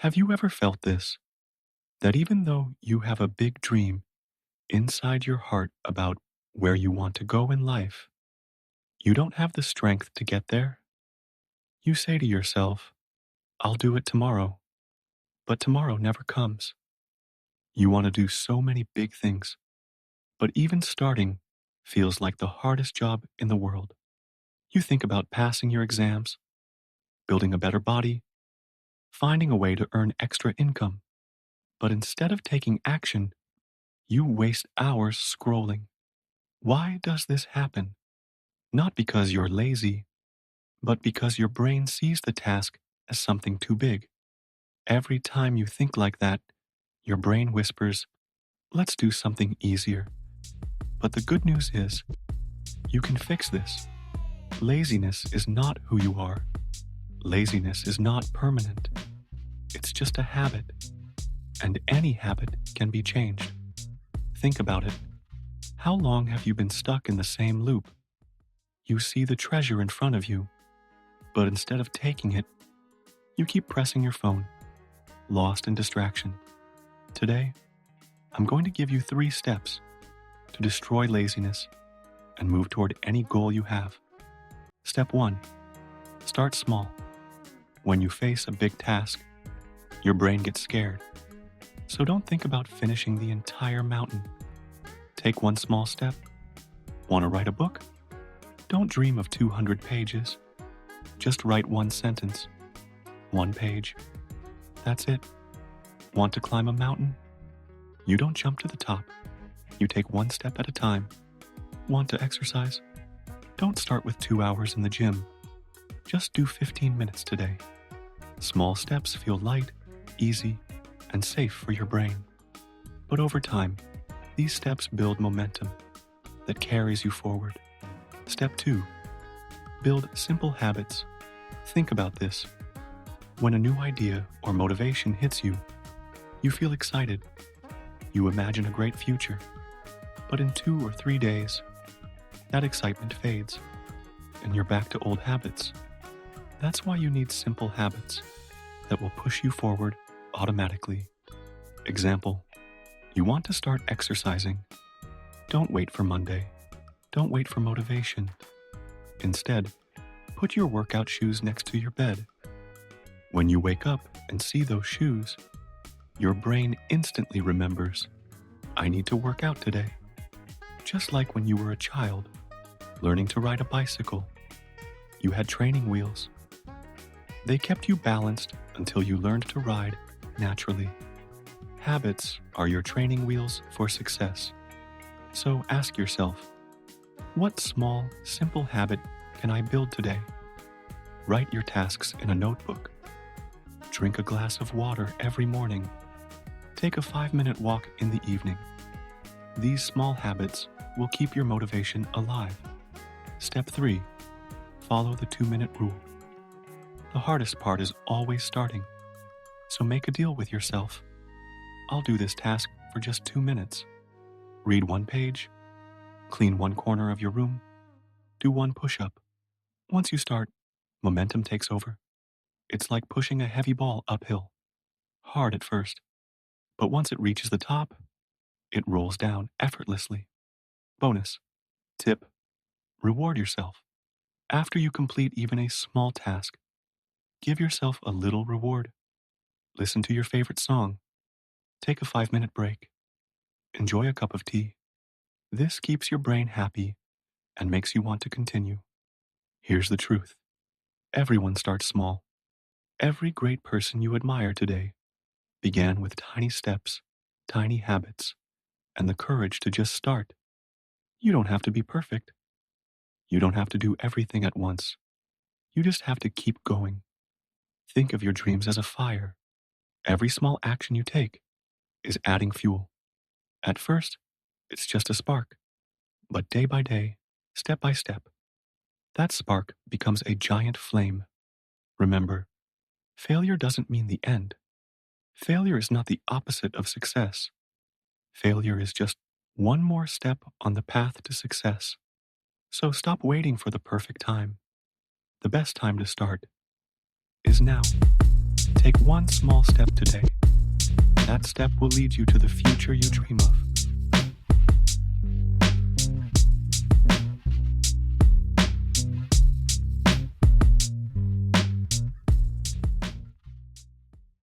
Have you ever felt this? That even though you have a big dream inside your heart about where you want to go in life, you don't have the strength to get there? You say to yourself, I'll do it tomorrow, but tomorrow never comes. You want to do so many big things, but even starting feels like the hardest job in the world. You think about passing your exams, building a better body, finding a way to earn extra income, but instead of taking action, you waste hours scrolling. Why does this happen? Not because you're lazy, but because your brain sees the task as something too big. Every time you think like that, your brain whispers, let's do something easier. But the good news is, you can fix this. Laziness is not who you are. Laziness is not permanent. It's just a habit. And any habit can be changed. Think about it. How long have you been stuck in the same loop? You see the treasure in front of you, but instead of taking it, you keep pressing your phone, lost in distraction. Today, I'm going to give you 3 steps to destroy laziness and move toward any goal you have. Step 1. Start small. When you face a big task, your brain gets scared. So don't think about finishing the entire mountain. Take one small step. Want to write a book? Don't dream of 200 pages. Just write one sentence, 1 page. That's it. Want to climb a mountain? You don't jump to the top. You take one step at a time. Want to exercise? Don't start with 2 hours in the gym. Just do 15 minutes today. Small steps feel light, easy, and safe for your brain. But over time, these steps build momentum that carries you forward. Step 2. Build simple habits. Think about this. When a new idea or motivation hits you, you feel excited. You imagine a great future. But in 2 or 3 days, that excitement fades, and you're back to old habits. That's why you need simple habits that will push you forward automatically. Example, you want to start exercising. Don't wait for Monday. Don't wait for motivation. Instead, put your workout shoes next to your bed. When you wake up and see those shoes, your brain instantly remembers, I need to work out today. Just like when you were a child, learning to ride a bicycle. You had training wheels. They kept you balanced until you learned to ride naturally. Habits are your training wheels for success. So ask yourself, what small, simple habit can I build today? Write your tasks in a notebook. Drink a glass of water every morning. Take a 5-minute walk in the evening. These small habits will keep your motivation alive. Step 3. Follow the 2-minute rule. The hardest part is always starting. So make a deal with yourself. I'll do this task for just 2 minutes. Read 1 page. Clean 1 corner of your room. Do 1 push-up. Once you start, momentum takes over. It's like pushing a heavy ball uphill. Hard at first, but once it reaches the top, it rolls down effortlessly. Bonus. Tip. Reward yourself. After you complete even a small task, give yourself a little reward. Listen to your favorite song. Take a 5-minute break. Enjoy a cup of tea. This keeps your brain happy and makes you want to continue. Here's the truth. Everyone starts small. Every great person you admire today began with tiny steps, tiny habits, and the courage to just start. You don't have to be perfect. You don't have to do everything at once. You just have to keep going. Think of your dreams as a fire. Every small action you take is adding fuel. At first, it's just a spark. But day by day, step by step, that spark becomes a giant flame. Remember, failure doesn't mean the end. Failure is not the opposite of success. Failure is just one more step on the path to success. So stop waiting for the perfect time. The best time to start is now. Take one small step today. That step will lead you to the future you dream of.